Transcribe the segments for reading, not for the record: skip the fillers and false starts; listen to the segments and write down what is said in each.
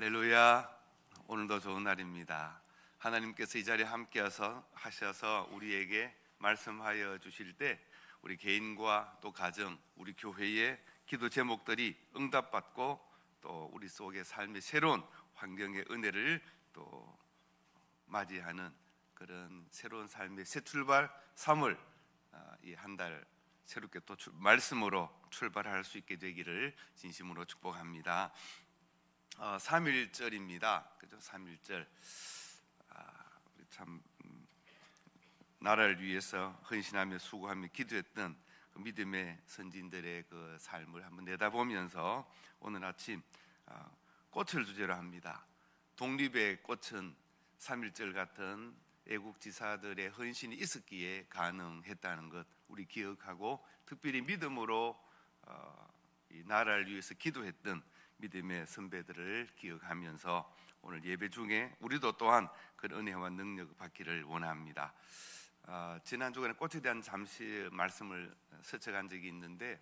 할렐루야. 오늘도 좋은 날입니다. 하나님께서 이 자리에 함께 하셔서 우리에게 말씀하여 주실 때 우리 개인과 또 가정, 우리 교회의 기도 제목들이 응답받고 또 우리 속의 삶의 새로운 환경의 은혜를 또 맞이하는 그런 새로운 삶의 새 출발 3월 이 한 달 새롭게 또 말씀으로 출발할 수 있게 되기를 진심으로 축복합니다. 3.1절입니다. 그죠? 3.1절. 우리 참 나라를 위해서 헌신하며 수고하며 기도했던 그 믿음의 선진들의 그 삶을 한번 내다보면서 오늘 아침 꽃을 주제로 합니다. 독립의 꽃은 3.1절 같은 애국지사들의 헌신이 있었기에 가능했다는 것 우리 기억하고, 특별히 믿음으로 이 나라를 위해서 기도했던 믿음의 선배들을 기억하면서 오늘 예배 중에 우리도 또한 그런 은혜와 능력을 받기를 원합니다. 지난 주간에 꽃에 대한 잠시 말씀을 스쳐간 적이 있는데,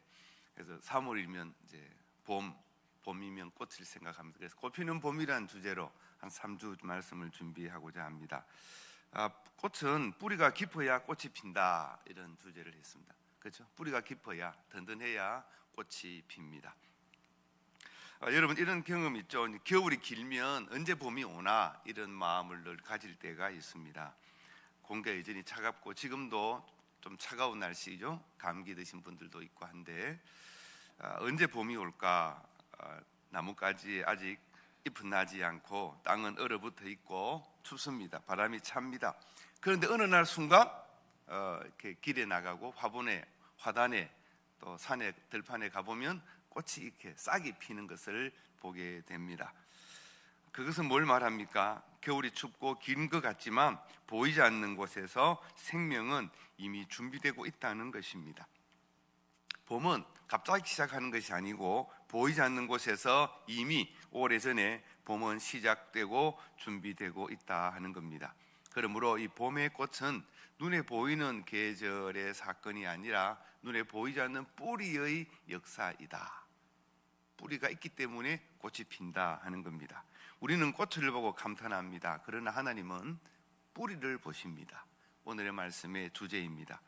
그래서 3월이면 이제 봄이면 꽃을 생각합니다. 그래서 꽃 피는 봄이라는 주제로 한 3주 말씀을 준비하고자 합니다. 꽃은 뿌리가 깊어야 꽃이 핀다, 이런 주제를 했습니다. 그렇죠? 뿌리가 깊어야, 든든해야 꽃이 핍니다. 여러분 이런 경험 있죠? 겨울이 길면 언제 봄이 오나 이런 마음을 늘 가질 때가 있습니다. 공기가 여전히 차갑고 지금도 좀 차가운 날씨죠. 감기 드신 분들도 있고 한데 언제 봄이 올까? 나뭇가지 아직 잎은 나지 않고 땅은 얼어붙어 있고 춥습니다. 바람이 찹니다. 그런데 어느 날 순간 이렇게 길에 나가고 화단에 또 산에 들판에 가보면 꽃이 이렇게 싹이 피는 것을 보게 됩니다. 그것은 뭘 말합니까? 겨울이 춥고 긴 것 같지만 보이지 않는 곳에서 생명은 이미 준비되고 있다는 것입니다. 봄은 갑자기 시작하는 것이 아니고 보이지 않는 곳에서 이미 오래전에 봄은 시작되고 준비되고 있다 하는 겁니다. 그러므로 이 봄의 꽃은 눈에 보이는 계절의 사건이 아니라 눈에 보이지 않는 뿌리의 역사이다. 뿌리가 있기 때문에 꽃이 핀다 하는 겁니다. 우리는 꽃을 보고 감탄합니다. 그러나 하나님은 뿌리를 보십니다. 오늘의 말씀의 주제입니다.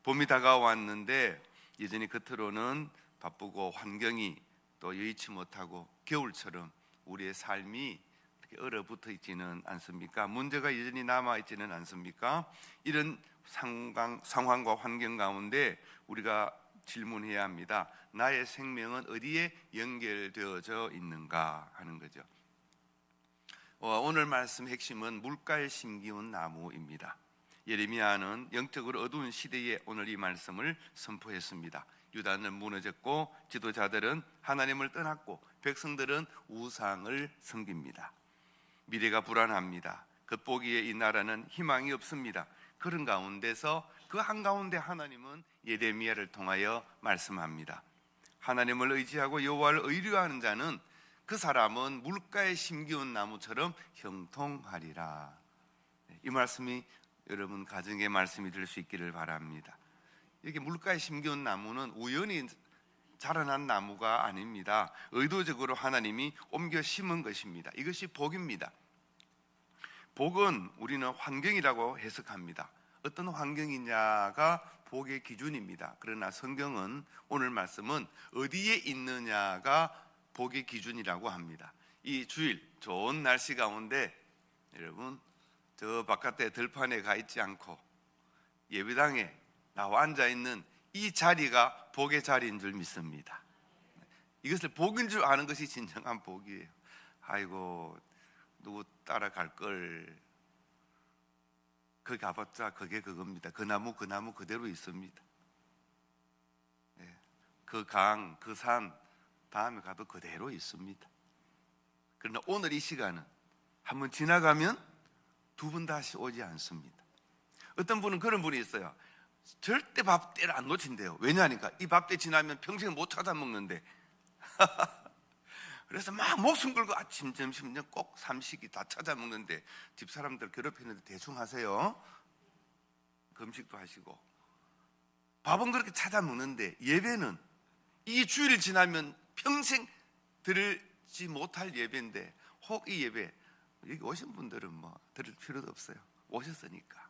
봄이 다가왔는데 여전히 겉으로는 바쁘고 환경이 또 여의치 못하고 겨울처럼 우리의 삶이 이렇게 얼어붙어 있지는 않습니까? 문제가 여전히 남아있지는 않습니까? 이런 상황과 환경 가운데 우리가 질문해야 합니다. 나의 생명은 어디에 연결되어져 있는가 하는 거죠. 오늘 말씀 핵심은 물가에 심기운 나무입니다. 예레미야는 영적으로 어두운 시대에 오늘 이 말씀을 선포했습니다. 유다는 무너졌고 지도자들은 하나님을 떠났고 백성들은 우상을 섬깁니다. 미래가 불안합니다. 겉보기에 이 나라는 희망이 없습니다. 그런 가운데서 그 한가운데 하나님은 예레미야를 통하여 말씀합니다. 하나님을 의지하고 여호와를 의뢰하는 자는 그 사람은 물가에 심기운 나무처럼 형통하리라. 이 말씀이 여러분 가정의 말씀이 될 수 있기를 바랍니다. 이렇게 물가에 심기운 나무는 우연히 자라난 나무가 아닙니다. 의도적으로 하나님이 옮겨 심은 것입니다. 이것이 복입니다. 복은 우리는 환경이라고 해석합니다. 어떤 환경이냐가 복의 기준입니다. 그러나 성경은 오늘 말씀은 어디에 있느냐가 복의 기준이라고 합니다. 이 주일 좋은 날씨 가운데 여러분 저 바깥에 들판에 가 있지 않고 예배당에 나와 앉아 있는 이 자리가 복의 자리인 줄 믿습니다. 이것을 복인 줄 아는 것이 진정한 복이에요. 아이고 누구 따라갈 걸, 거기 가봤자 그게 그겁니다. 그 나무 그대로 있습니다. 그 강, 그 산 다음에 가도 그대로 있습니다. 그러나 오늘 이 시간은 한번 지나가면 두 번 다시 오지 않습니다. 어떤 분은 그런 분이 있어요. 절대 밥때를 안 놓친대요. 왜냐하니까 이 밥때 지나면 평생 못 찾아 먹는데 그래서 막 목숨 걸고 아침, 점심, 꼭 삼식이 다 찾아 먹는데 집사람들 괴롭히는데 대충 하세요. 금식도 하시고 밥은 그렇게 찾아 먹는데 예배는 이 주일 지나면 평생 들지 못할 예배인데 혹 이 예배 여기 오신 분들은 뭐 들을 필요도 없어요. 오셨으니까.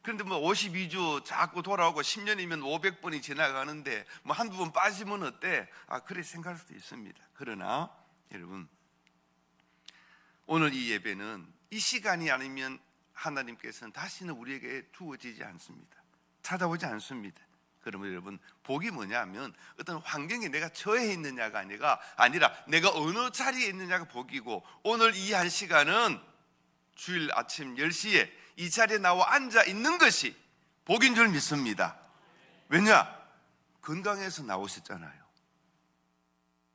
그런데 뭐 52주 자꾸 돌아오고 10년이면 500번이 지나가는데 뭐 한두 번 빠지면 어때? 그래 생각할 수도 있습니다. 그러나 여러분, 오늘 이 예배는 이 시간이 아니면 하나님께서는 다시는 우리에게 주어지지 않습니다. 찾아오지 않습니다. 그러면 여러분, 복이 뭐냐면 어떤 환경에 내가 처해 있느냐가 아니라 내가 어느 자리에 있느냐가 복이고, 오늘 이 한 시간은 주일 아침 10시에 이 자리에 나와 앉아 있는 것이 복인 줄 믿습니다. 왜냐? 건강해서 나오셨잖아요.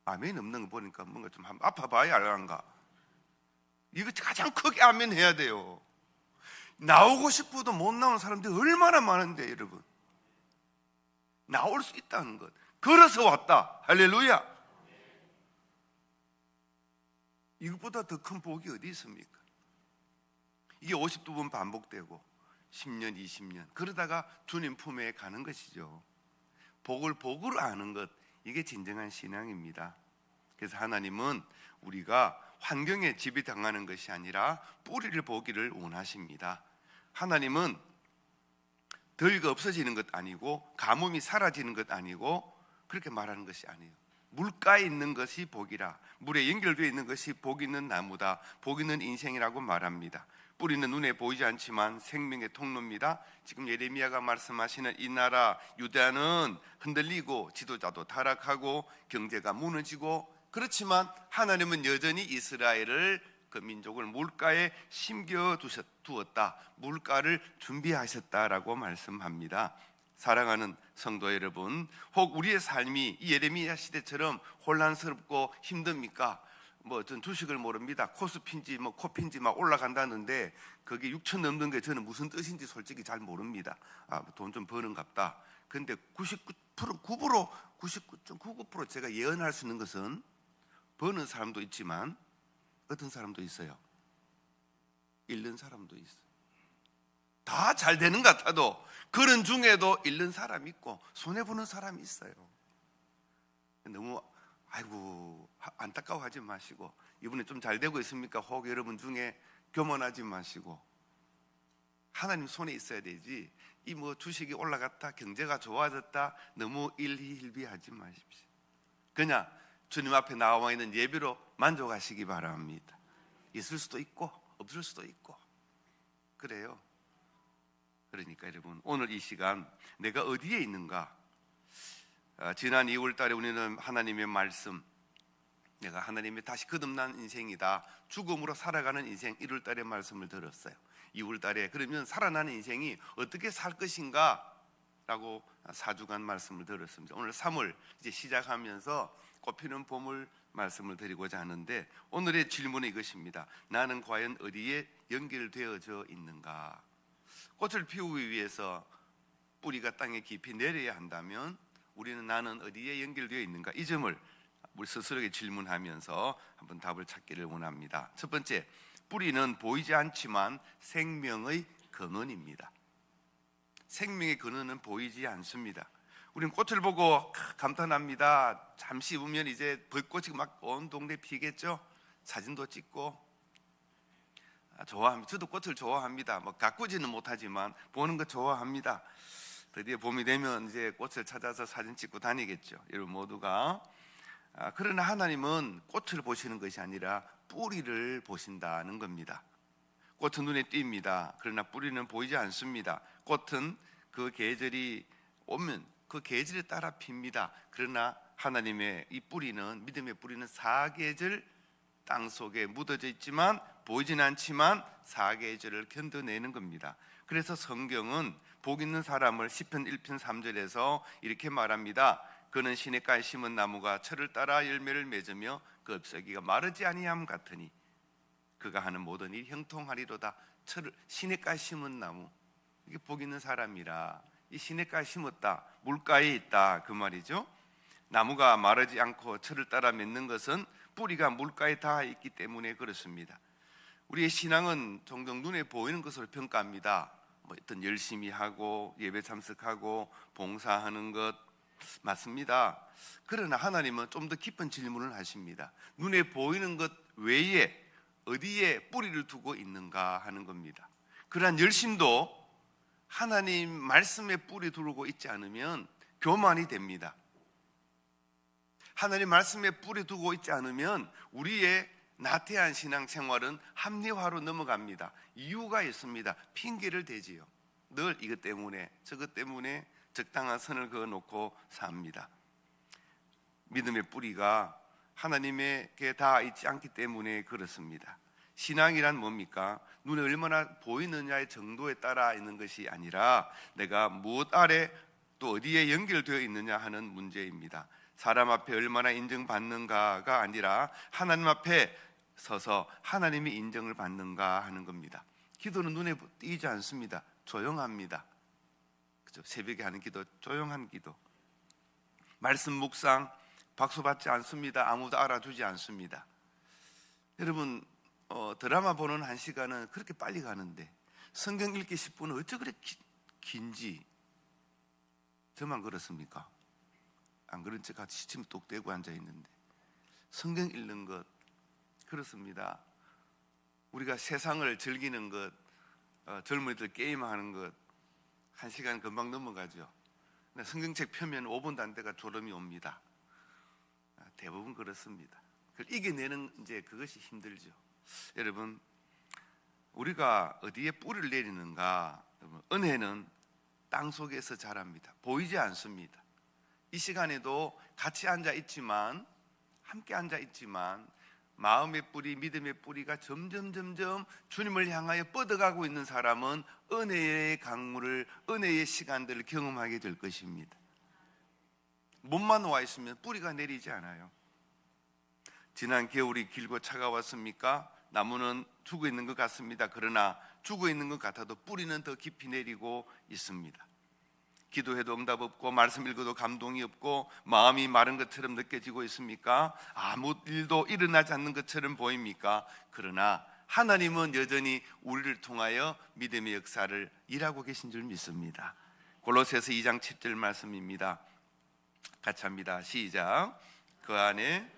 아멘 없는 거 보니까 뭔가 좀 아파봐야 알란가. 이거 가장 크게 아멘 해야 돼요. 나오고 싶어도 못 나오는 사람들이 얼마나 많은데 여러분, 나올 수 있다는 것, 걸어서 왔다. 할렐루야. 이것보다 더 큰 복이 어디 있습니까? 이게 52번 반복되고 10년, 20년 그러다가 주님 품에 가는 것이죠. 복을 복으로 아는 것, 이게 진정한 신앙입니다. 그래서 하나님은 우리가 환경에 지배당하는 것이 아니라 뿌리를 보기를 원하십니다. 하나님은 덜가 없어지는 것 아니고 가뭄이 사라지는 것 아니고 그렇게 말하는 것이 아니에요. 물가에 있는 것이 복이라, 물에 연결되어 있는 것이 복 있는 나무다, 복 있는 인생이라고 말합니다. 뿌리는 눈에 보이지 않지만 생명의 통로입니다. 지금 예레미야가 말씀하시는 이 나라 유다는 흔들리고 지도자도 타락하고 경제가 무너지고, 그렇지만 하나님은 여전히 이스라엘을, 그 민족을 물가에 심겨두었다, 물가를 준비하셨다라고 말씀합니다. 사랑하는 성도 여러분, 혹 우리의 삶이 이 예레미야 시대처럼 혼란스럽고 힘듭니까? 전 주식을 모릅니다. 코스피인지 코피인지 막 올라간다는데 그게 6천 넘는 게 저는 무슨 뜻인지 솔직히 잘 모릅니다. 돈 좀 버는갑다. 근데 99.99% 제가 예언할 수 있는 것은, 버는 사람도 있지만 어떤 사람도 있어요. 잃는 사람도 있어요. 다 잘 되는 것 같아도 그런 중에도 잃는 사람이 있고 손해보는 사람이 있어요. 너무 안타까워하지 마시고, 이번에 좀 잘 되고 있습니까? 혹 여러분 중에 교만하지 마시고 하나님 손에 있어야 되지, 이 주식이 올라갔다, 경제가 좋아졌다, 너무 일희일비하지 마십시오. 그냥 주님 앞에 나와 있는 예배로 만족하시기 바랍니다. 있을 수도 있고 없을 수도 있고 그래요. 그러니까 여러분, 오늘 이 시간 내가 어디에 있는가? 지난 2월 달에 우리는 하나님의 말씀, 내가 하나님의 다시 거듭난 인생이다, 죽음으로 살아가는 인생, 1월 달에 말씀을 들었어요. 2월 달에 그러면 살아나는 인생이 어떻게 살 것인가 라고 4주간 말씀을 들었습니다. 오늘 3월 이제 시작하면서 꽃피는 봄을 말씀을 드리고자 하는데, 오늘의 질문은 이것입니다. 나는 과연 어디에 연결되어져 있는가? 꽃을 피우기 위해서 뿌리가 땅에 깊이 내려야 한다면 우리는 나는 어디에 연결되어 있는가? 이 점을 우리 스스로에게 질문하면서 한번 답을 찾기를 원합니다. 첫 번째, 뿌리는 보이지 않지만 생명의 근원입니다. 생명의 근원은 보이지 않습니다. 우리는 꽃을 보고 감탄합니다. 잠시 보면 이제 벚꽃이 막 온 동네 피겠죠. 사진도 찍고 좋아합니다. 저도 꽃을 좋아합니다. 가꾸지는 못하지만 보는 거 좋아합니다. 드디어 봄이 되면 이제 꽃을 찾아서 사진 찍고 다니겠죠, 여러분 모두가. 그러나 하나님은 꽃을 보시는 것이 아니라 뿌리를 보신다는 겁니다. 꽃은 눈에 띕니다. 그러나 뿌리는 보이지 않습니다. 꽃은 그 계절이 오면 그 계절에 따라 핍니다. 그러나 하나님의 이 뿌리는, 믿음의 뿌리는 사계절 땅 속에 묻어져 있지만 보이진 않지만 사계절을 견뎌내는 겁니다. 그래서 성경은 복 있는 사람을 시편 1편 3절에서 이렇게 말합니다. 그는 시냇가에 심은 나무가 철을 따라 열매를 맺으며 그 잎사귀가 마르지 아니함 같으니 그가 하는 모든 일이 형통하리로다. 시냇가에 심은 나무, 이게 복 있는 사람이라. 이 시냇가에 심었다, 물가에 있다, 그 말이죠. 나무가 마르지 않고 철을 따라 맺는 것은 뿌리가 물가에 닿아 있기 때문에 그렇습니다. 우리의 신앙은 종종 눈에 보이는 것으로 평가합니다. 어떤 열심히 하고 예배 참석하고 봉사하는 것, 맞습니다. 그러나 하나님은 좀 더 깊은 질문을 하십니다. 눈에 보이는 것 외에 어디에 뿌리를 두고 있는가 하는 겁니다. 그러한 열심도 하나님 말씀에 뿌리 두고 있지 않으면 교만이 됩니다. 하나님 말씀에 뿌리 두고 있지 않으면 우리의 나태한 신앙생활은 합리화로 넘어갑니다. 이유가 있습니다. 핑계를 대지요. 늘 이것 때문에 저것 때문에 적당한 선을 그어놓고 삽니다. 믿음의 뿌리가 하나님에게 다 있지 않기 때문에 그렇습니다. 신앙이란 뭡니까? 눈에 얼마나 보이느냐의 정도에 따라 있는 것이 아니라 내가 무엇 아래 또 어디에 연결되어 있느냐 하는 문제입니다. 사람 앞에 얼마나 인정받는가가 아니라 하나님 앞에 서서 하나님의 인정을 받는가 하는 겁니다. 기도는 눈에 띄지 않습니다. 조용합니다. 그죠? 새벽에 하는 기도, 조용한 기도. 말씀 묵상 박수 받지 않습니다. 아무도 알아주지 않습니다. 여러분, 드라마 보는 1시간은 그렇게 빨리 가는데 성경 읽기 10분은 어째 그렇게 긴지. 저만 그렇습니까? 안 그런 척 같이 시침 똑 떼고 앉아있는데 성경 읽는 것 그렇습니다. 우리가 세상을 즐기는 것, 젊은이들 게임하는 것 1시간 금방 넘어가죠. 성경책 펴면 5분도 안 돼가 졸음이 옵니다. 대부분 그렇습니다. 그걸 이겨내는 이제 그것이 힘들죠. 여러분, 우리가 어디에 뿌리를 내리는가? 은혜는 땅 속에서 자랍니다. 보이지 않습니다. 이 시간에도 같이 앉아 있지만, 함께 앉아 있지만 마음의 뿌리, 믿음의 뿌리가 점점 주님을 향하여 뻗어가고 있는 사람은 은혜의 강물을, 은혜의 시간들을 경험하게 될 것입니다. 몸만 와 있으면 뿌리가 내리지 않아요. 지난 겨울이 길고 차가웠습니까? 나무는 죽어 있는 것 같습니다. 그러나 죽어 있는 것 같아도 뿌리는 더 깊이 내리고 있습니다. 기도해도 응답 없고 말씀 읽어도 감동이 없고 마음이 마른 것처럼 느껴지고 있습니까? 아무 일도 일어나지 않는 것처럼 보입니까? 그러나 하나님은 여전히 우리를 통하여 믿음의 역사를 일하고 계신 줄 믿습니다. 골로새서 2장 7절 말씀입니다. 같이 합니다. 시작. 그 안에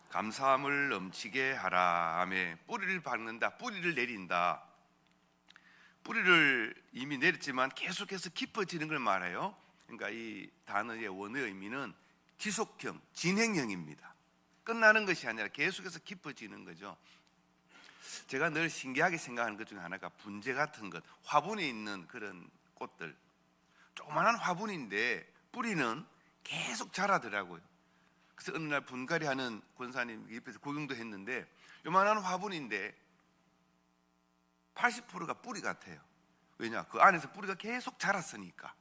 감사함을 넘치게 하라. 아멘. 뿌리를 박는다, 뿌리를 내린다. 뿌리를 이미 내렸지만 계속해서 깊어지는 걸 말해요. 그러니까 이 단어의 원어의 의미는 지속형, 진행형입니다. 끝나는 것이 아니라 계속해서 깊어지는 거죠. 제가 늘 신기하게 생각하는 것 중에 하나가 분재 같은 것, 화분에 있는 그런 꽃들, 조그만한 화분인데 뿌리는 계속 자라더라고요. 그래서 어느 날 분갈이 하는 권사님 옆에서 구경도 했는데 요만한 화분인데 80%가 뿌리 같아요. 왜냐? 그 안에서 뿌리가 계속 자랐으니까.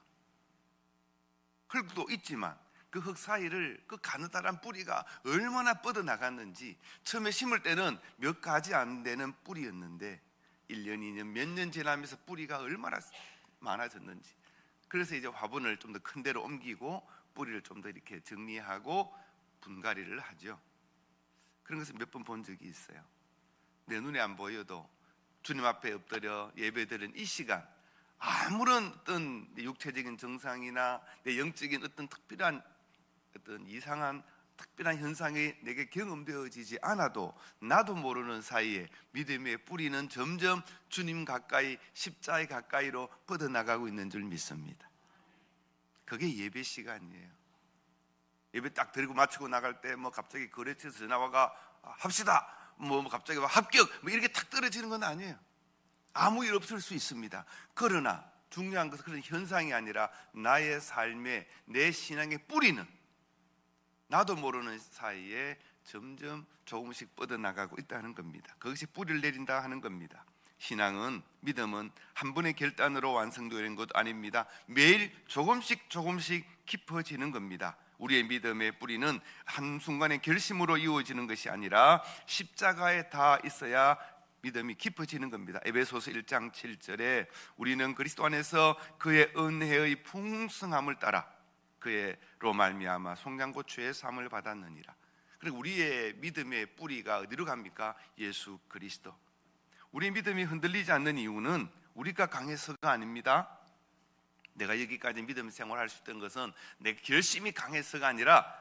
흙도 있지만 그 흙 사이를 그 가느다란 뿌리가 얼마나 뻗어나갔는지, 처음에 심을 때는 몇 가지 안 되는 뿌리였는데 1년, 2년, 몇 년 지나면서 뿌리가 얼마나 많아졌는지. 그래서 이제 화분을 좀 더 큰 데로 옮기고 뿌리를 좀 더 이렇게 정리하고 분갈이를 하죠. 그런 것을 몇 번 본 적이 있어요. 내 눈에 안 보여도 주님 앞에 엎드려 예배드리는 이 시간, 아무런 어떤 육체적인 정상이나 내 영적인 어떤 특별한 어떤 이상한 특별한 현상이 내게 경험되어지지 않아도 나도 모르는 사이에 믿음의 뿌리는 점점 주님 가까이, 십자가에 가까이로 뻗어나가고 있는 줄 믿습니다. 그게 예배 시간이에요. 예배 딱 드리고 마치고 나갈 때 뭐 갑자기 거래처에서 전화와가 합시다, 뭐 갑자기 합격, 뭐 이렇게 탁 떨어지는 건 아니에요. 아무 일 없을 수 있습니다. 그러나 중요한 것은 그런 현상이 아니라 나의 삶에, 내 신앙의 뿌리는 나도 모르는 사이에 점점 조금씩 뻗어나가고 있다는 겁니다. 그것이 뿌리를 내린다 하는 겁니다. 신앙은, 믿음은 한 번의 결단으로 완성되는 것 아닙니다. 매일 조금씩 깊어지는 겁니다. 우리의 믿음의 뿌리는 한순간의 결심으로 이루어지는 것이 아니라 십자가에 다 있어야 믿음이 깊어지는 겁니다. 에베소서 1장 7절에 우리는 그리스도 안에서 그의 은혜의 풍성함을 따라 그의로 말미암아 송장고추의 삶을 받았느니라. 그리고 우리의 믿음의 뿌리가 어디로 갑니까? 예수 그리스도. 우리의 믿음이 흔들리지 않는 이유는 우리가 강해서가 아닙니다. 내가 여기까지 믿음 생활할 수 있던 것은 내가 열심히 강해서가 아니라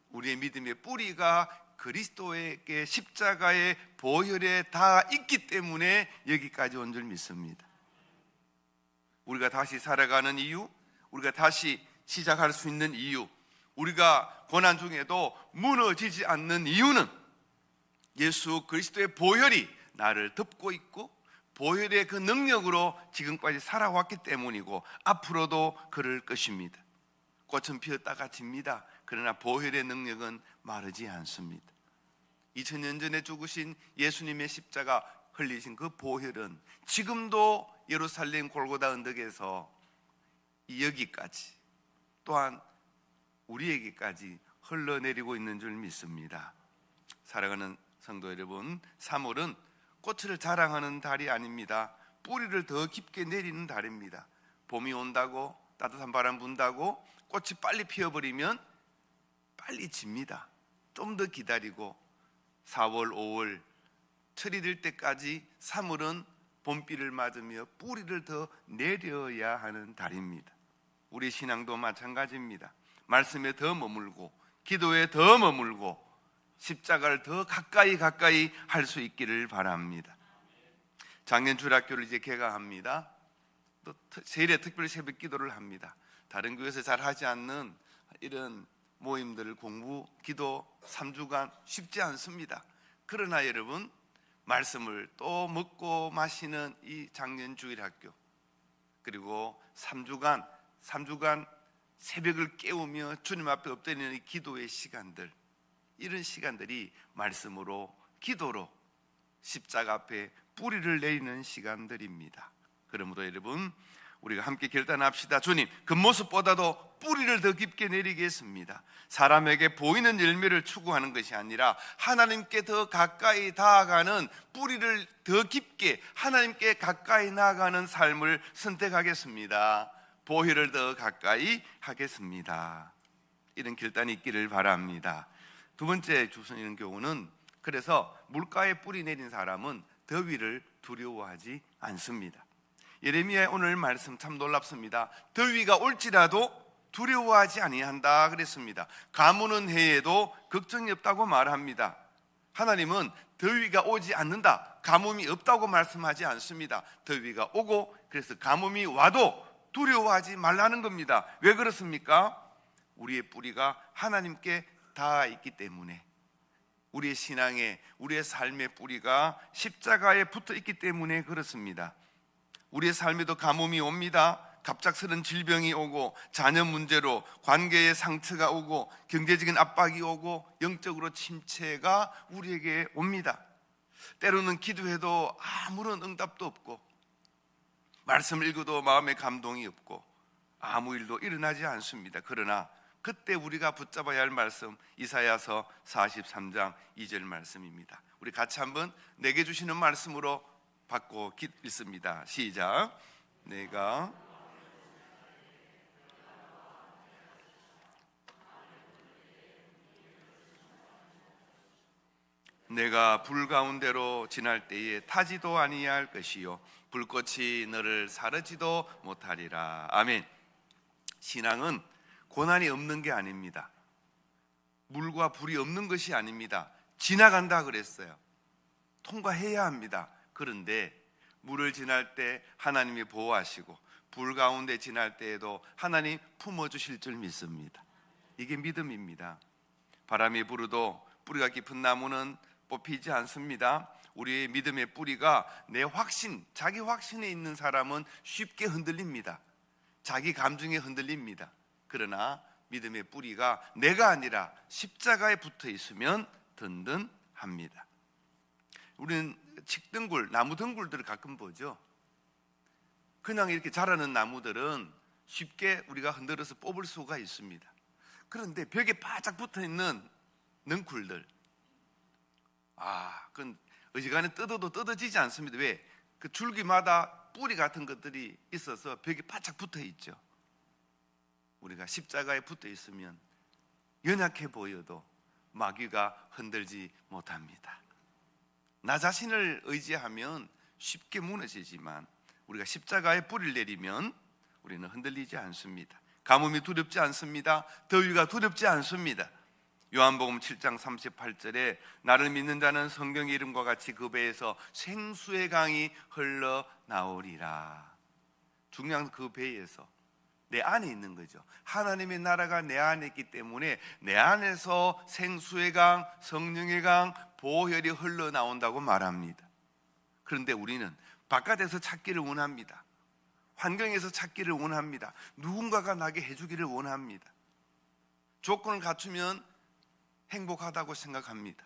우리의 믿음의 뿌리가 그리스도에게 십자가의 보혈에 다 있기 때문에 여기까지 온 줄 믿습니다. 우리가 다시 살아가는 이유, 우리가 다시 시작할 수 있는 이유, 우리가 고난 중에도 무너지지 않는 이유는 예수 그리스도의 보혈이 나를 덮고 있고 보혈의 그 능력으로 지금까지 살아왔기 때문이고 앞으로도 그럴 것입니다. 꽃은 피었다가 집니다. 그러나 보혈의 능력은 마르지 않습니다. 2000년 전에 죽으신 예수님의 십자가 흘리신 그 보혈은 지금도 예루살렘 골고다 언덕에서 여기까지 또한 우리에게까지 흘러내리고 있는 줄 믿습니다. 사랑하는 성도 여러분, 3월은 꽃을 자랑하는 달이 아닙니다. 뿌리를 더 깊게 내리는 달입니다. 봄이 온다고 따뜻한 바람 분다고 꽃이 빨리 피어버리면 빨리 집니다. 좀 더 기다리고 4월, 5월 철이 들 때까지 3월은 봄비를 맞으며 뿌리를 더 내려야 하는 달입니다. 우리 신앙도 마찬가지입니다. 말씀에 더 머물고 기도에 더 머물고 십자가를 더 가까이 할 수 있기를 바랍니다. 작년 주일학교를 이제 개강합니다. 또 세일에 특별 새벽 기도를 합니다. 다른 교회에서 잘 하지 않는 이런 모임들 공부, 기도 3주간 쉽지 않습니다. 그러나 여러분, 말씀을 또 먹고 마시는 이 작년 주일학교, 그리고 3주간 새벽을 깨우며 주님 앞에 엎드리는 이 기도의 시간들, 이런 시간들이 말씀으로 기도로 십자가 앞에 뿌리를 내리는 시간들입니다. 그러므로 여러분, 우리가 함께 결단합시다. 주님, 그 모습보다도 뿌리를 더 깊게 내리겠습니다. 사람에게 보이는 열매를 추구하는 것이 아니라 하나님께 더 가까이 다가가는, 뿌리를 더 깊게 하나님께 가까이 나아가는 삶을 선택하겠습니다. 보혈을 더 가까이 하겠습니다. 이런 결단이 있기를 바랍니다. 두 번째 주시는 교훈은, 그래서 물가에 뿌리 내린 사람은 더위를 두려워하지 않습니다. 예레미야의 오늘 말씀 참 놀랍습니다. 더위가 올지라도 두려워하지 아니한다 그랬습니다. 가무는 해에도 걱정이 없다고 말합니다. 하나님은 더위가 오지 않는다, 가뭄이 없다고 말씀하지 않습니다. 더위가 오고 그래서 가뭄이 와도 두려워하지 말라는 겁니다. 왜 그렇습니까? 우리의 뿌리가 하나님께 닿아 있기 때문에, 우리의 신앙에, 우리의 삶의 뿌리가 십자가에 붙어 있기 때문에 그렇습니다. 우리의 삶에도 가뭄이 옵니다. 갑작스런 질병이 오고, 자녀 문제로 관계의 상처가 오고, 경제적인 압박이 오고, 영적으로 침체가 우리에게 옵니다. 때로는 기도해도 아무런 응답도 없고, 말씀을 읽어도 마음에 감동이 없고, 아무 일도 일어나지 않습니다. 그러나 그때 우리가 붙잡아야 할 말씀, 이사야서 43장 2절 말씀입니다. 우리 같이 한번 내게 주시는 말씀으로 받고 읽습니다. 시작. 내가 불 가운데로 지날 때에 타지도 아니할 것이요 불꽃이 너를 사르지도 못하리라. 아멘. 신앙은 고난이 없는 게 아닙니다. 물과 불이 없는 것이 아닙니다. 지나간다 그랬어요. 통과해야 합니다. 그런데 물을 지날 때 하나님이 보호하시고 불 가운데 지날 때에도 하나님 품어주실 줄 믿습니다. 이게 믿음입니다. 바람이 불어도 뿌리가 깊은 나무는 뽑히지 않습니다. 우리의 믿음의 뿌리가 내 확신, 자기 확신에 있는 사람은 쉽게 흔들립니다. 자기 감정에 흔들립니다. 그러나 믿음의 뿌리가 내가 아니라 십자가에 붙어 있으면 든든합니다. 우리는 칡등굴, 나무 덩굴들을 가끔 보죠. 그냥 이렇게 자라는 나무들은 쉽게 우리가 흔들어서 뽑을 수가 있습니다. 그런데 벽에 바짝 붙어 있는 넝쿨들, 그건 어지간히 뜯어도 뜯어지지 않습니다. 왜? 그 줄기마다 뿌리 같은 것들이 있어서 벽에 바짝 붙어 있죠. 우리가 십자가에 붙어 있으면 연약해 보여도 마귀가 흔들지 못합니다. 나 자신을 의지하면 쉽게 무너지지만 우리가 십자가에 뿌리를 내리면 우리는 흔들리지 않습니다. 가뭄이 두렵지 않습니다. 더위가 두렵지 않습니다. 요한복음 7장 38절에 나를 믿는 자는 성경의 이름과 같이 그 배에서 생수의 강이 흘러나오리라. 중요한 그 배에서 내 안에 있는 거죠. 하나님의 나라가 내 안에 있기 때문에 내 안에서 생수의 강, 성령의 강, 보혈이 흘러나온다고 말합니다. 그런데 우리는 바깥에서 찾기를 원합니다. 환경에서 찾기를 원합니다. 누군가가 나게 해주기를 원합니다. 조건을 갖추면 행복하다고 생각합니다.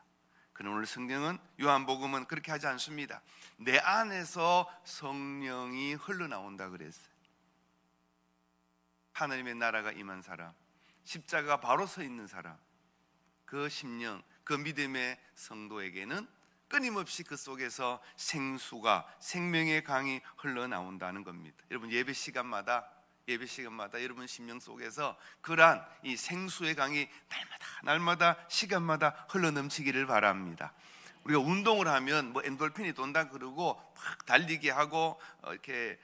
그러나 오늘 성경은, 요한복음은 그렇게 하지 않습니다. 내 안에서 성령이 흘러나온다 그랬어요. 하나님의 나라가 임한 사람, 십자가가 바로 서 있는 사람, 그 심령, 그 믿음의 성도에게는 끊임없이 그 속에서 생수가, 생명의 강이 흘러나온다는 겁니다. 여러분 예배 시간마다 여러분 심령 속에서 그러한 이 생수의 강이 날마다 시간마다 흘러넘치기를 바랍니다. 우리가 운동을 하면 뭐 엔돌핀이 돈다 그러고 막 달리기 하고 이렇게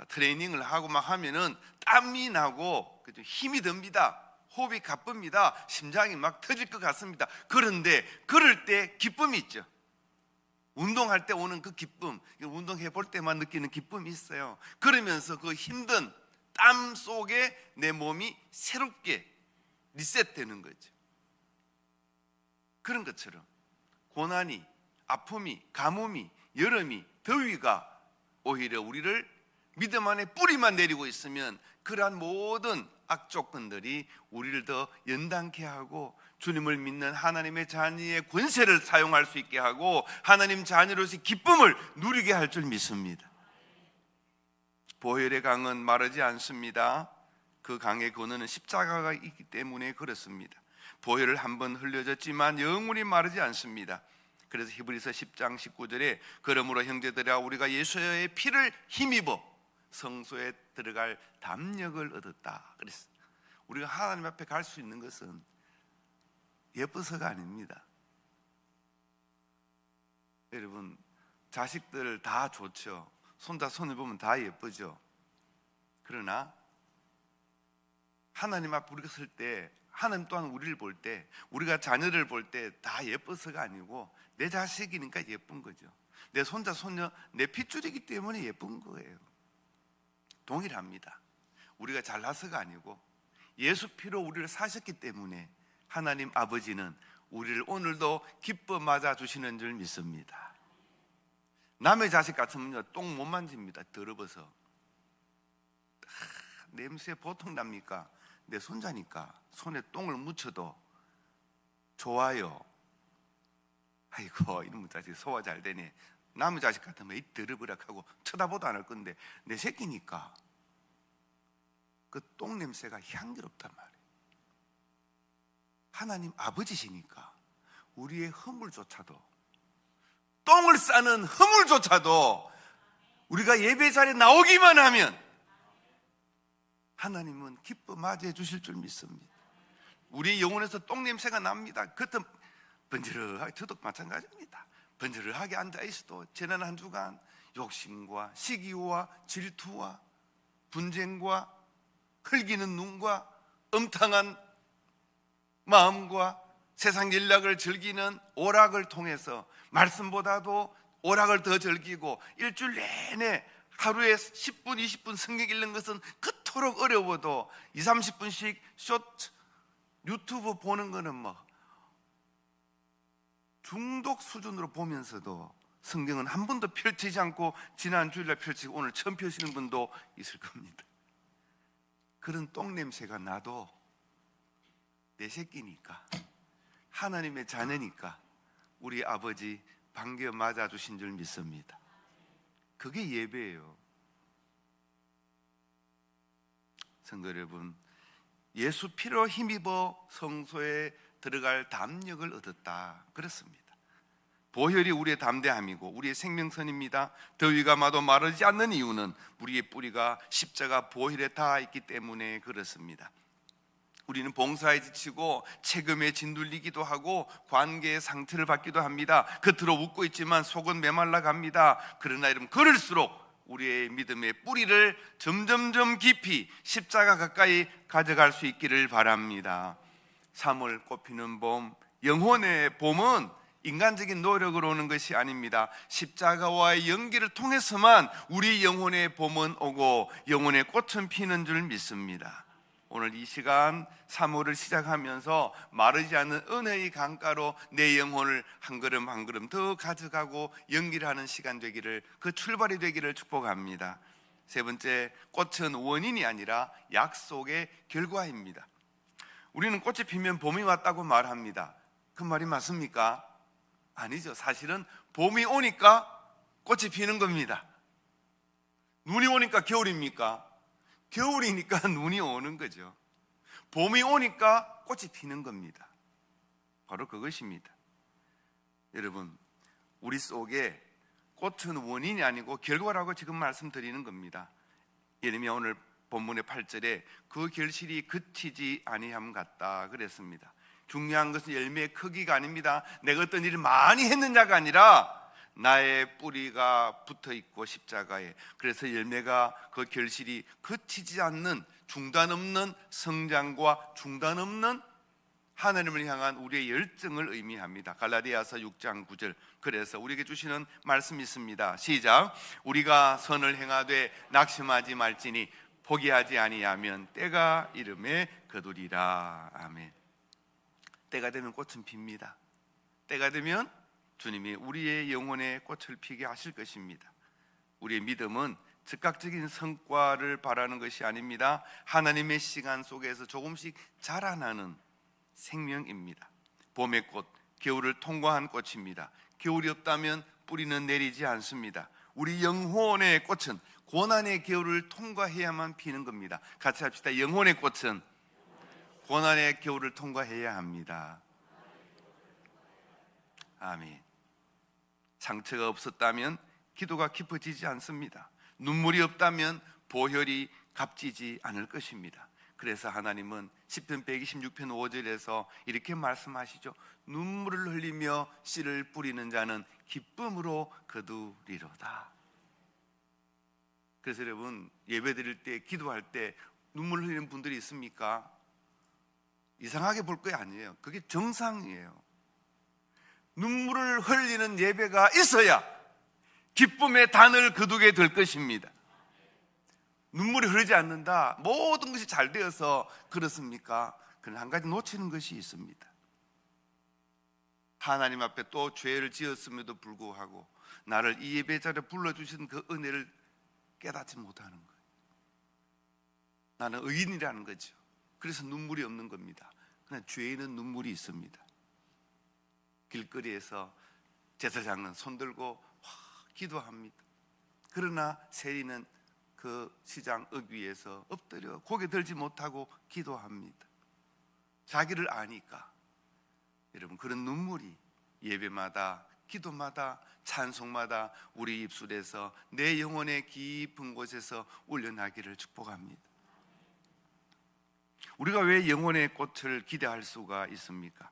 트레이닝을 하고 막 하면은 땀이 나고 힘이 듭니다. 호흡이 가쁩니다. 심장이 막 터질 것 같습니다. 그런데 그럴 때 기쁨이 있죠. 운동할 때 오는 그 기쁨, 운동해 볼 때만 느끼는 기쁨이 있어요. 그러면서 그 힘든 땀 속에 내 몸이 새롭게 리셋되는 거죠. 그런 것처럼 고난이, 아픔이, 가뭄이, 여름이, 더위가 오히려 우리를 믿음 안에 뿌리만 내리고 있으면 그러한 모든 악조건들이 우리를 더 연단케 하고 주님을 믿는 하나님의 자녀의 권세를 사용할 수 있게 하고 하나님 자녀로서의 기쁨을 누리게 할 줄 믿습니다. 보혈의 강은 마르지 않습니다. 그 강의 근원은 십자가가 있기 때문에 그렇습니다. 보혈을 한번 흘려졌지만 영원히 마르지 않습니다. 그래서 히브리서 10장 19절에 그러므로 형제들아 우리가 예수의 피를 힘입어 성소에 들어갈 담력을 얻었다 그랬어요. 우리가 하나님 앞에 갈 수 있는 것은 예뻐서가 아닙니다. 여러분 자식들 다 좋죠. 손자 손을 보면 다 예쁘죠. 그러나 하나님 앞에 우리가 설 때, 하나님 또한 우리를 볼 때, 우리가 자녀를 볼 때 다 예뻐서가 아니고 내 자식이니까 예쁜 거죠. 내 손자 손녀 내 핏줄이기 때문에 예쁜 거예요. 동일합니다. 우리가 잘나서가 아니고 예수 피로 우리를 사셨기 때문에 하나님 아버지는 우리를 오늘도 기뻐 맞아주시는 줄 믿습니다. 남의 자식 같으면요 똥 못 만집니다. 더러워서. 냄새 보통 납니까? 내 손자니까 손에 똥을 묻혀도 좋아요. 아이고 이놈의 자식 소화 잘 되네. 남의 자식 같으면 이 더러버락하고 쳐다보도 안 할 건데 내 새끼니까 그 똥 냄새가 향기롭단 말이에요. 하나님 아버지시니까 우리의 허물조차도, 똥을 싸는 허물조차도 우리가 예배 자리에 나오기만 하면 하나님은 기뻐 맞이해 주실 줄 믿습니다. 우리 영혼에서 똥 냄새가 납니다. 그것도 번지르하게, 저도 마찬가지입니다. 번지르하게 앉아 있어도 지난 한 주간 욕심과 시기와 질투와 분쟁과 흘기는 눈과 엄탕한 마음과 세상 일락을 즐기는 오락을 통해서 말씀보다도 오락을 더 즐기고 일주일 내내 하루에 10분, 20분 성경 읽는 것은 그토록 어려워도 20, 30분씩 쇼트 유튜브 보는 거는 뭐 중독 수준으로 보면서도 성경은 한 번도 펼치지 않고 지난 주일날 펼치고 오늘 처음 펴시는 분도 있을 겁니다. 그런 똥 냄새가 나도 내 새끼니까 하나님의 자녀니까 우리 아버지 반겨 맞아주신 줄 믿습니다. 그게 예배예요. 성도 여러분, 예수 피로 힘입어 성소에 들어갈 담력을 얻었다 그렇습니다. 보혈이 우리의 담대함이고 우리의 생명선입니다. 더위가 마도 마르지 않는 이유는 우리의 뿌리가 십자가 보혈에 닿아 있기 때문에 그렇습니다. 우리는 봉사에 지치고 체금에 진둘리기도 하고 관계의 상처를 받기도 합니다. 겉으로 웃고 있지만 속은 메말라 갑니다. 그러나 여러분 그럴수록 우리의 믿음의 뿌리를 점점점 깊이 십자가 가까이 가져갈 수 있기를 바랍니다. 3월 꽃피는 봄, 영혼의 봄은 인간적인 노력으로 오는 것이 아닙니다. 십자가와의 연기를 통해서만 우리 영혼의 봄은 오고 영혼의 꽃은 피는 줄 믿습니다. 오늘 이 시간 3월을 시작하면서 마르지 않는 은혜의 강가로 내 영혼을 한 걸음 한 걸음 더 가져가고 연기를 하는 시간 되기를, 그 출발이 되기를 축복합니다. 세 번째, 꽃은 원인이 아니라 약속의 결과입니다. 우리는 꽃이 피면 봄이 왔다고 말합니다. 그 말이 맞습니까? 아니죠. 사실은 봄이 오니까 꽃이 피는 겁니다. 눈이 오니까 겨울입니까? 겨울이니까 눈이 오는 거죠. 봄이 오니까 꽃이 피는 겁니다. 바로 그것입니다. 여러분, 우리 속에 꽃은 원인이 아니고 결과라고 지금 말씀드리는 겁니다. 예레미야 오늘 본문의 8절에 그 결실이 그치지 아니함 같다 그랬습니다. 중요한 것은 열매의 크기가 아닙니다. 내가 어떤 일을 많이 했느냐가 아니라 나의 뿌리가 붙어있고 십자가에, 그래서 열매가, 그 결실이 그치지 않는 중단 없는 성장과 중단 없는 하나님을 향한 우리의 열정을 의미합니다. 갈라디아서 6장 9절, 그래서 우리에게 주시는 말씀이 있습니다. 시작. 우리가 선을 행하되 낙심하지 말지니 포기하지 아니하면 때가 이름에 거두리라. 아멘. 때가 되면 꽃은 핍니다. 때가 되면 주님이 우리의 영혼의 꽃을 피게 하실 것입니다. 우리의 믿음은 즉각적인 성과를 바라는 것이 아닙니다. 하나님의 시간 속에서 조금씩 자라나는 생명입니다. 봄의 꽃, 겨울을 통과한 꽃입니다. 겨울이 없다면 뿌리는 내리지 않습니다. 우리 영혼의 꽃은 고난의 겨울을 통과해야만 피는 겁니다. 같이 합시다. 영혼의 꽃은 고난의 겨울을 통과해야 합니다. 아멘. 상처가 없었다면 기도가 깊어지지 않습니다. 눈물이 없다면 보혈이 값지지 않을 것입니다. 그래서 하나님은 시편 126편 5절에서 이렇게 말씀하시죠. 눈물을 흘리며 씨를 뿌리는 자는 기쁨으로 거두리로다. 그래서 여러분, 예배 드릴 때, 기도할 때 눈물 흘리는 분들이 있습니까? 이상하게 볼 거 아니에요. 그게 정상이에요. 눈물을 흘리는 예배가 있어야 기쁨의 단을 거두게 될 것입니다. 눈물이 흐르지 않는다, 모든 것이 잘 되어서 그렇습니까? 그러나 한 가지 놓치는 것이 있습니다. 하나님 앞에 또 죄를 지었음에도 불구하고 나를 이 예배 자리에 불러주신 그 은혜를 깨닫지 못하는 거예요. 나는 의인이라는 거죠. 그래서 눈물이 없는 겁니다. 그러나 죄인은 눈물이 있습니다. 길거리에서 제사장은 손들고 기도합니다. 그러나 세리는 그 시장 어귀에서 엎드려 고개 들지 못하고 기도합니다. 자기를 아니까. 여러분, 그런 눈물이 예배마다, 기도마다, 찬송마다 우리 입술에서 내 영혼의 깊은 곳에서 울려나기를 축복합니다. 우리가 왜 영혼의 꽃을 기대할 수가 있습니까?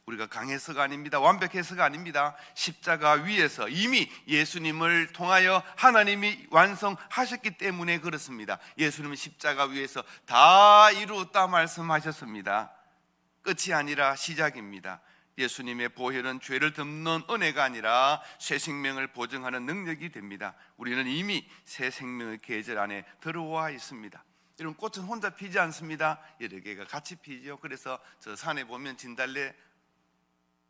우리가 강해서가 아닙니다. 완벽해서가 아닙니다. 십자가 위에서 이미 예수님을 통하여 하나님이 완성하셨기 때문에 그렇습니다. 예수님은 십자가 위에서 다 이루었다 말씀하셨습니다. 끝이 아니라 시작입니다. 예수님의 보혈은 죄를 덮는 은혜가 아니라 새 생명을 보증하는 능력이 됩니다. 우리는 이미 새 생명의 계절 안에 들어와 있습니다. 여러분, 꽃은 혼자 피지 않습니다. 여러 개가 같이 피죠. 그래서 저 산에 보면 진달래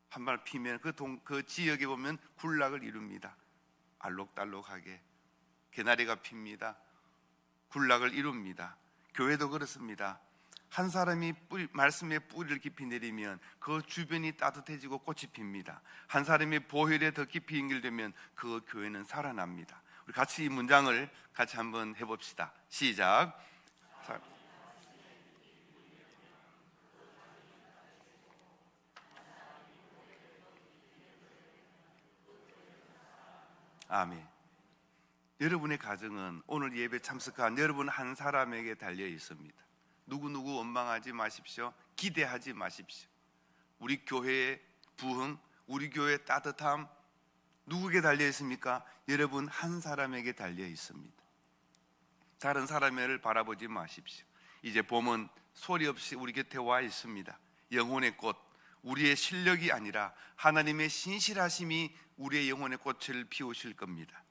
한 발 피면 그 지역에 보면 군락을 이룹니다. 알록달록하게 개나리가 핍니다. 군락을 이룹니다. 교회도 그렇습니다. 한 사람이 말씀의 뿌리를 깊이 내리면 그 주변이 따뜻해지고 꽃이 핍니다. 한 사람이 보혈에 더 깊이 연결되면 그 교회는 살아납니다. 우리 같이 이 문장을 같이 한번 해봅시다. 시작. 아멘. 여러분의 가정은 오늘 예배 참석한 여러분 한 사람에게 달려 있습니다. 누구누구 원망하지 마십시오. 기대하지 마십시오. 우리 교회의 부흥, 우리 교회의 따뜻함, 누구에게 달려 있습니까? 여러분 한 사람에게 달려 있습니다. 다른 사람을 바라보지 마십시오. 이제 봄은 소리 없이 우리 곁에 와 있습니다. 영혼의 꽃, 우리의 실력이 아니라 하나님의 신실하심이 우리의 영혼의 꽃을 피우실 겁니다.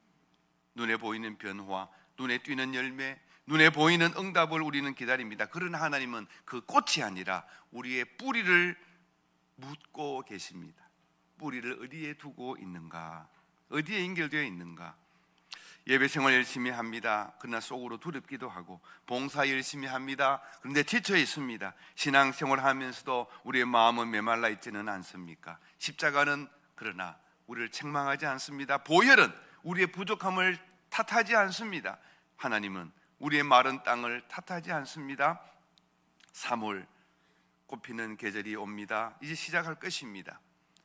눈에 보이는 변화, 눈에 띄는 열매, 눈에 보이는 응답을 우리는 기다립니다. 그러나 하나님은 그 꽃이 아니라 우리의 뿌리를 묻고 계십니다. 뿌리를 어디에 두고 있는가? 어디에 연결되어 있는가? 예배 생활 열심히 합니다. 그러나 속으로 두렵기도 하고, 봉사 열심히 합니다. 그런데 지쳐 있습니다. 신앙 생활 하면서도 우리의 마음은 메말라 있지는 않습니까? 십자가는 그러나 우리를 책망하지 않습니다. 보혈은 우리의 부족함을 탓하지 않습니다. 하나님은 우리의 마른 땅을 탓하지 않습니다. 3월 꽃피는 계절이 옵니다. 이제 시작할 것입니다.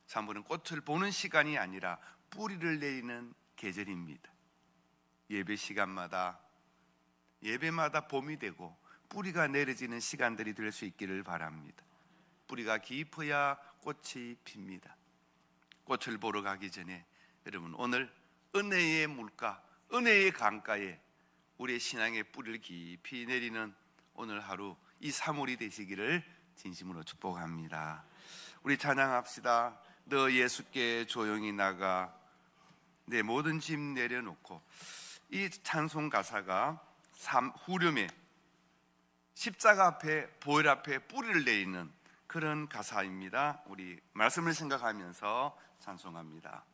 3월은 꽃을 보는 시간이 아니라 뿌리를 내리는 계절입니다. 예배 시간마다, 예배마다 봄이 되고 뿌리가 내려지는 시간들이 될 수 있기를 바랍니다. 뿌리가 깊어야 꽃이 핍니다. 꽃을 보러 가기 전에 여러분, 오늘 은혜의 물가, 은혜의 강가에 우리의 신앙의 뿌리를 깊이 내리는 오늘 하루, 이 3월이 되시기를 진심으로 축복합니다. 우리 찬양합시다. 너 예수께 조용히 나가 내 모든 짐 내려놓고. 이 찬송 가사가 후렴에 십자가 앞에, 보혈 앞에 뿌리를 내리는 그런 가사입니다. 우리 말씀을 생각하면서 찬송합니다.